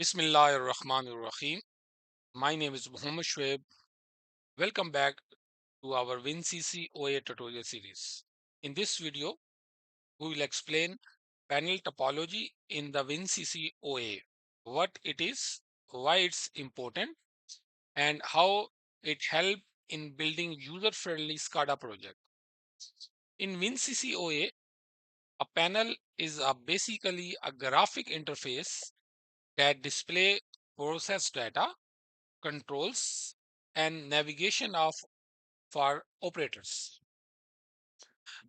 Bismillahirrahmanirrahim. My name is Muhammad Shoaib. Welcome back to our WinCC OA tutorial series. In this video, we will explain panel topology in the WinCC OA, what it is, why it's important, and how it helps in building user-friendly SCADA project. In WinCC OA, a panel is basically a graphic interface that display process data, controls, and navigation of for operators.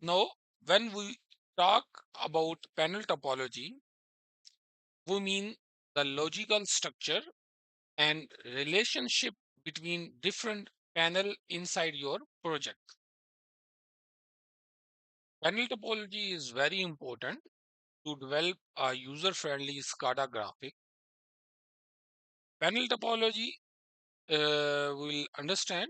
Now, when we talk about panel topology, we mean the logical structure and relationship between different panel inside your project. Panel topology is very important to develop a user-friendly SCADA graphic. Panel topology will understand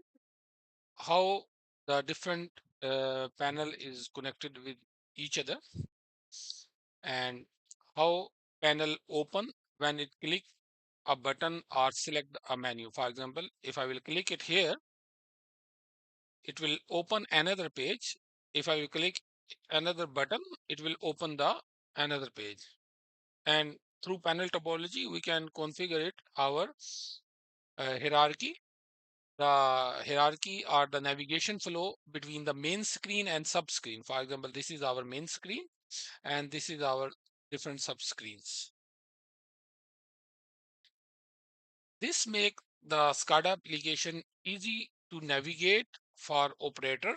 how the different panel is connected with each other and how panel open when it click a button or select a menu. For example, if I will click it here, it will open another page. If I will click another button, it will open the another page. And through panel topology, we can configure it our hierarchy. The hierarchy or the navigation flow between the main screen and sub screen. For example, this is our main screen and this is our different sub screens. This makes the SCADA application easy to navigate for operator,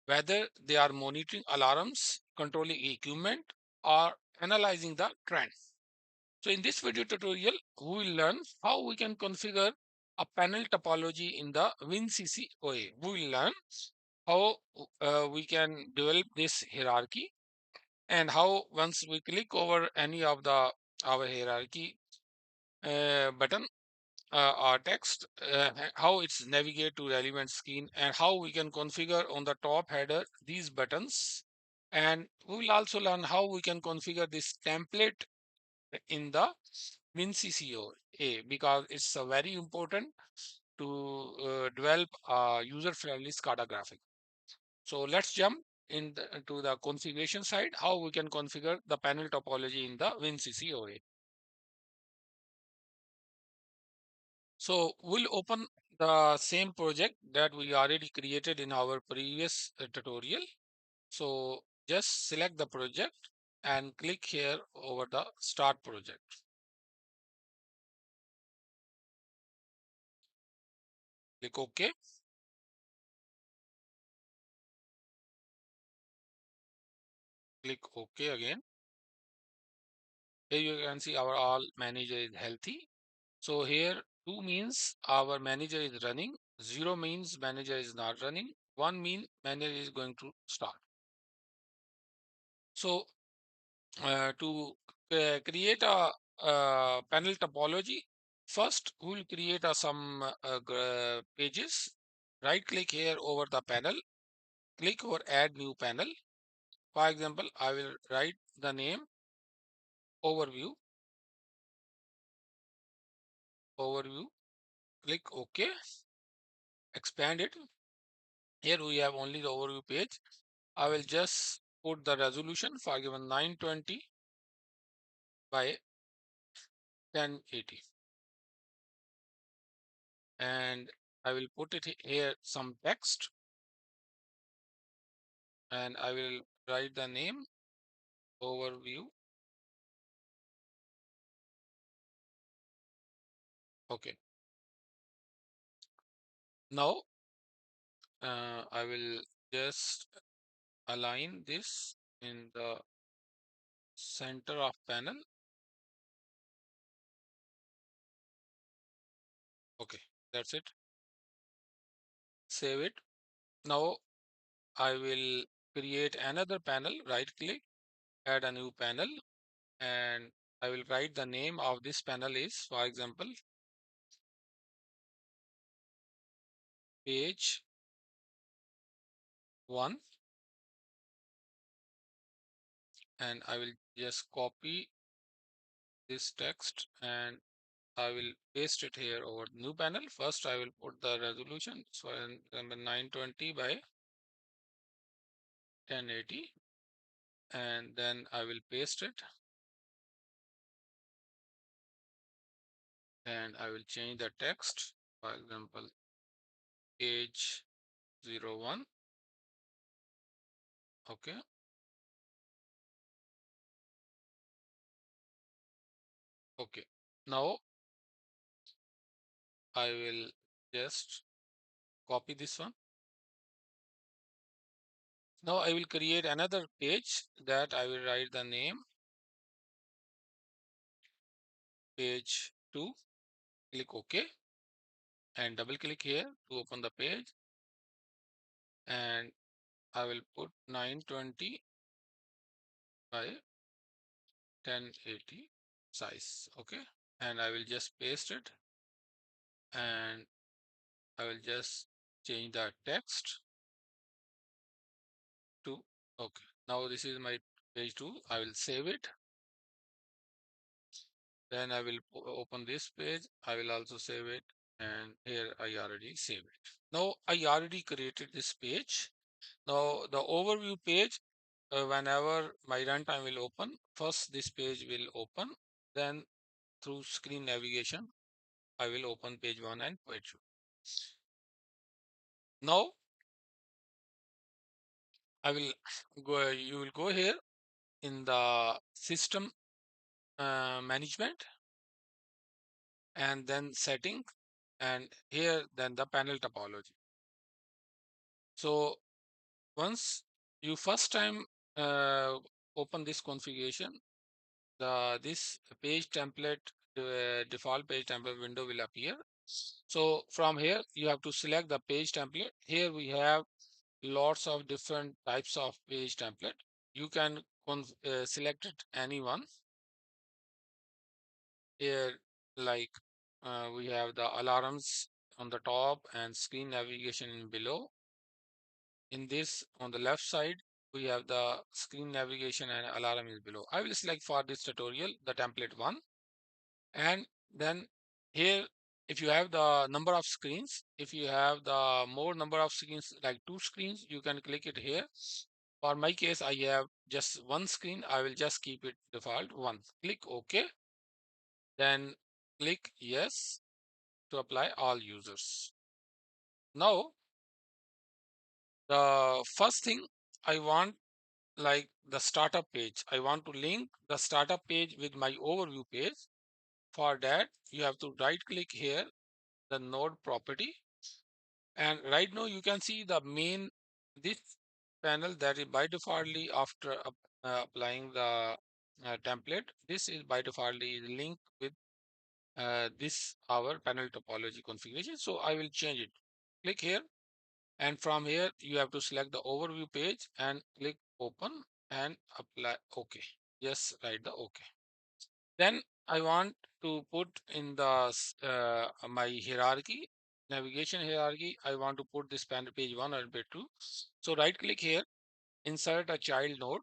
whether they are monitoring alarms, controlling equipment, or analyzing the trend. So in this video tutorial, we will learn how we can configure a panel topology in the WinCC OA. We will learn how we can develop this hierarchy and how once we click over any of the our hierarchy button our text, how it's navigate to relevant screen and how we can configure on the top header these buttons. And we will also learn how we can configure this template in the WinCC OA because it's very important to develop a user-friendly SCADA graphic. So let's jump into the configuration side, how we can configure the panel topology in the WinCC OA. So we'll open the same project that we already created in our previous tutorial. So just select the project and click here over the start project. Click OK. Click OK again. Here you can see our all manager is healthy. So here 2 means our manager is running, 0 means manager is not running, 1 means manager is going to start. So to create a panel topology, first we'll create some pages. Right click here over the panel, click over add new panel. For example, I will write the name overview, click OK, expand it. Here we have only the overview page. I will just put the resolution for given 920 by 1080 and I will put it here some text and I will write the name overview. Okay. Now I will just align this in the center of panel. Okay, that's it. Save it. Now I will create another panel, right click, add a new panel, and I will write the name of this panel is, for example, page 1, and I will just copy this text and I will paste it here over new panel. First, I will put the resolution. So, number 920 by 1080, and then I will paste it, and I will change the text. For example, page 01. Okay. Okay. Now I will just copy this one. Now I will create another page that I will write the name page 2. Click OK and double click here to open the page, and I will put 920 by 1080 size. Okay, and I will just paste it, and I will just change the text to okay. Now this is my page 2. I will save it. Then I will open this page. I will also save it, and here I already saved it. Now I already created this page. Now the overview page, whenever my runtime will open, first this page will open, then through screen navigation, I will open page 1 and page 2. Now I will go, you will go here in the system management, and then setting, and here then the panel topology. So once you first time open this configuration, this page template, default page template window will appear. So from here you have to select the page template. Here we have lots of different types of page template. You can select it any one. Here, like we have the alarms on the top and screen navigation in below. In this, on the left side, we have the screen navigation and alarm is below. I will select for this tutorial the template 1, and then here, if you have the number of screens, if you have the more number of screens, like 2 screens, you can click it here. For my case, I have just 1 screen. I will just keep it default 1. Click OK, then click yes to apply all users. Now the first thing I want, like the startup page, I want to link the startup page with my overview page. For that, you have to right click here, the node property, and right now you can see the main, this panel that is by defaultly after applying the template, this is by defaultly linked with this our panel topology configuration. So I will change it. Click here, and from here you have to select the overview page and click open and apply OK. Yes, write the OK. Then I want to put in the my hierarchy, navigation hierarchy. I want to put this panel page 1 or page 2. So right click here, insert a child node,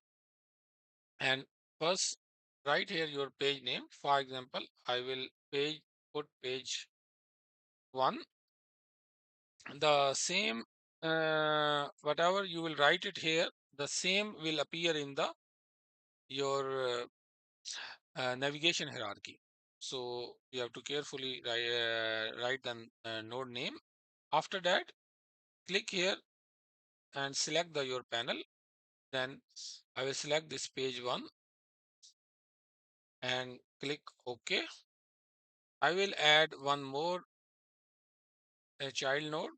and first write here your page name. For example, I will put page 1. The same whatever you will write it here, the same will appear in the your navigation hierarchy. So you have to carefully write the node name. After that, click here and select your panel. Then I will select this page 1 and click OK. I will add one more child node,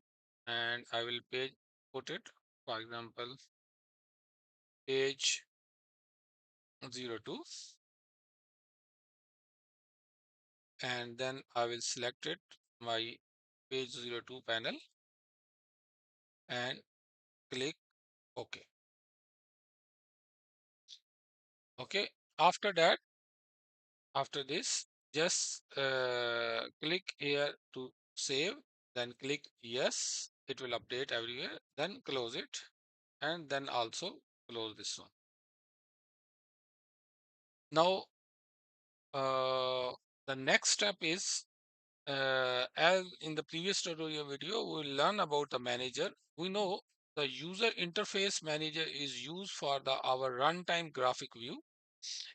and I will put it, for example, page 02, and then I will select it, my page 02 panel, and click OK. Okay. After that, after this, just click here to save, then click yes. It will update everywhere. Then close it, and then also close this one. Now, uh, The next step is, as in the previous tutorial video, we will learn about the manager. We know the user interface manager is used for our runtime graphic view.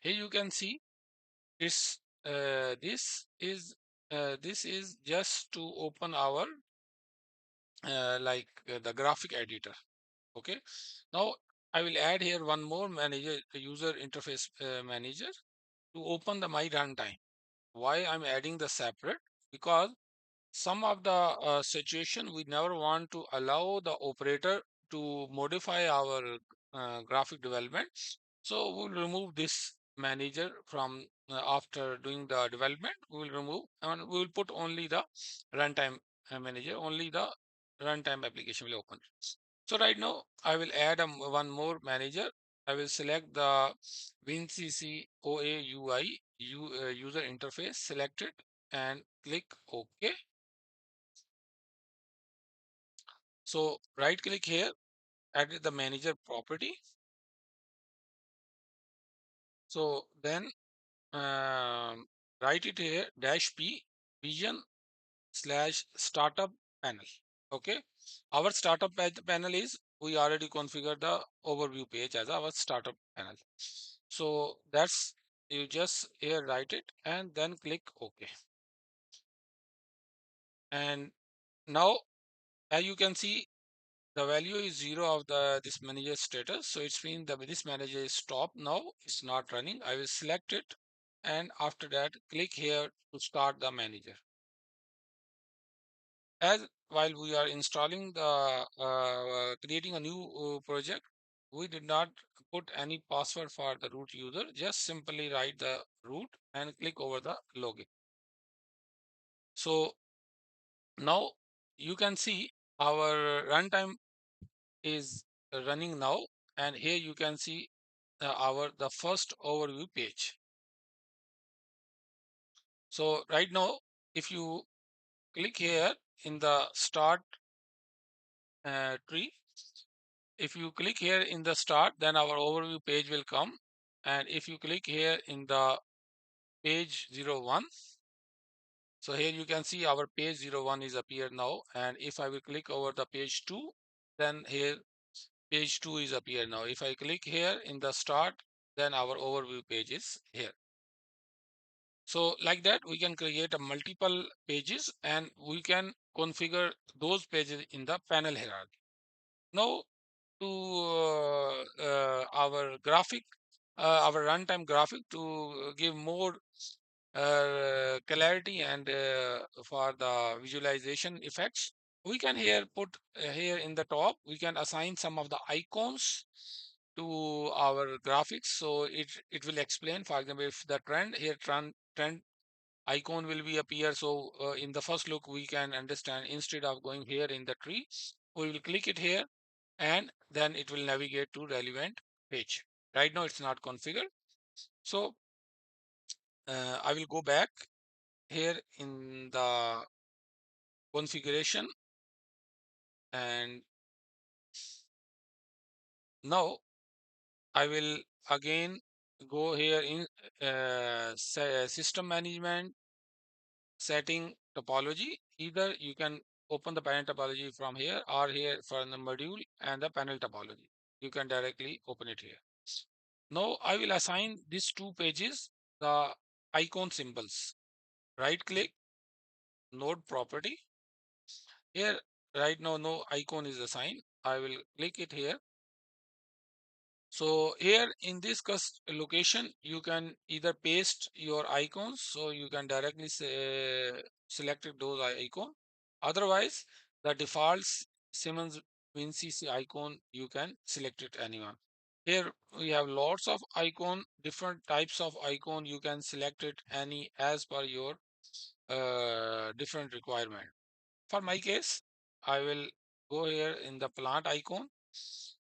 Here you can see this. This is just to open our the graphic editor. Okay. Now I will add here one more manager, user interface manager, to open the my runtime. Why I'm adding the separate? Because some of the situation we never want to allow the operator to modify our graphic development, so we'll remove this manager from after doing the development. We will remove and we will put only the runtime manager. Only the runtime application will open. So right now I will add one more manager. I will select the WinCC OA UI user interface, select it and click OK. So right click here, edit the manager property. So then write it here -p vision / startup panel. Okay. Our startup panel is, we already configured the overview page as our startup panel. So that's, you just here write it and then click OK. And now as you can see, the value is 0 of this manager status. So it's mean that this manager is stopped now. It's not running. I will select it. And after that, click here to start the manager. As while we are installing the creating a new project, we did not put any password for the root user. Just simply write the root and click over the login. So now you can see our runtime is running now, and here you can see the first overview page. So right now, if you click here in the start tree, if you click here in the start, then our overview page will come. And if you click here in the page 01, so here you can see our page 01 is appeared now. And if I will click over the page 2, then here page 2 is appeared now. If I click here in the start, then our overview page is here. So like that, we can create a multiple pages and we can configure those pages in the panel hierarchy. Now to our graphic, our runtime graphic, to give more clarity and for the visualization effects, we can here put here in the top, we can assign some of the icons to our graphics. So it will explain, for example, if the trend here, trend icon will be appear. So in the first look, we can understand, instead of going here in the tree, we will click it here and then it will navigate to relevant page. Right now it's not configured. So I will go back here in the configuration, and now I will again go here in system management, setting topology. Either you can open the panel topology from here, or here for the module and the panel topology. You can directly open it here. Now I will assign these two pages the icon symbols. Right click, node property. Here right now no icon is assigned. I will click it here. So here in this location, you can either paste your icons, so you can directly select those icon. Otherwise, the default Siemens WinCC icon, you can select it anyone. Here we have lots of icon, different types of icon. You can select it any as per your different requirement. For my case, I will go here in the plant icon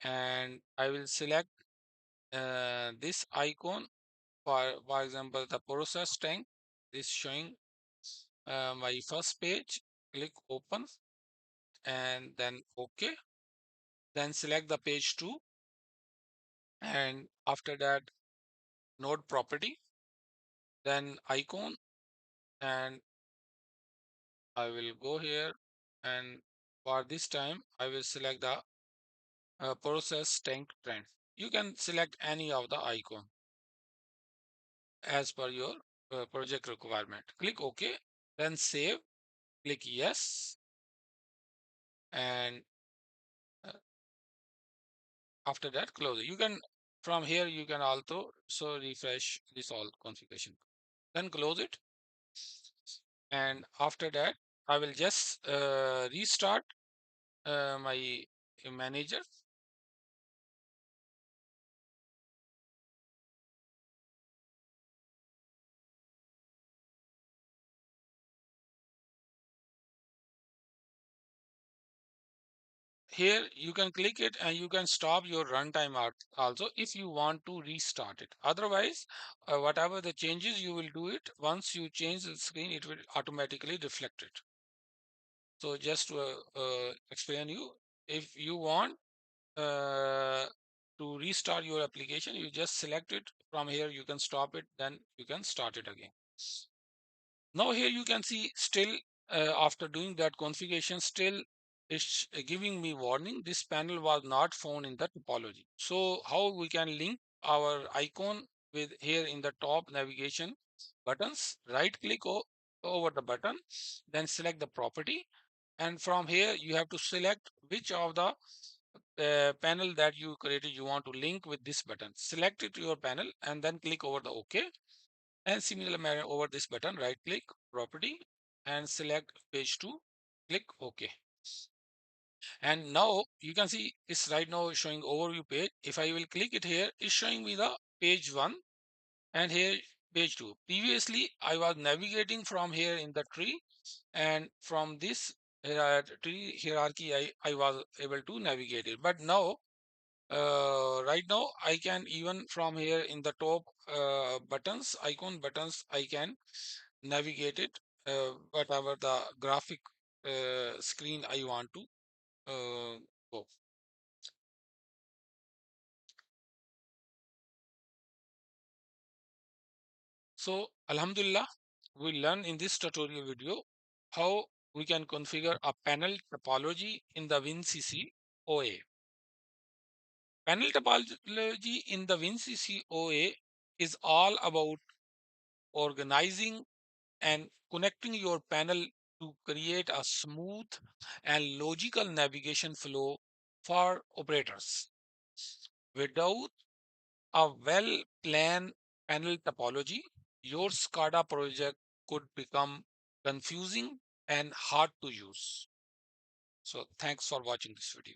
and I will select this icon. For example, the process tank is showing my first page. Click open and then OK. Then select the page 2, and after that node property, then icon, and I will go here, and for this time I will select the process tank trend. You can select any of the icon as per your project requirement. Click OK, then save, click yes, and uh, after that close it. You can from here you can also so refresh this all configuration. Then close it, and after that I will just restart my manager. Here you can click it and you can stop your runtime also if you want to restart it. Otherwise, whatever the changes you will do it once you change the screen, it will automatically reflect it. So just to explain you, if you want to restart your application, you just select it from here. You can stop it, then you can start it again. Now here you can see still after doing that configuration, still it's giving me warning. This panel was not found in the topology. So how we can link our icon with here in the top navigation buttons, right click over the button, then select the property. And from here you have to select which of the panel that you created you want to link with this button. Select it to your panel and then click over the OK. And similar manner over this button, right click, property, and select page 2, click OK. And now you can see it's right now showing overview page. If I will click it here, it's showing me the page 1 and here page 2. Previously, I was navigating from here in the tree, and from this tree hierarchy, I was able to navigate it. But now right now I can even from here in the top buttons icon buttons I can navigate it whatever the graphic screen I want to go. So Alhamdulillah, we learn in this tutorial video how we can configure a panel topology in the WinCC OA. Panel topology in the WinCC OA is all about organizing and connecting your panel to create a smooth and logical navigation flow for operators. Without a well planned panel topology, your SCADA project could become confusing and hard to use. So, thanks for watching this video.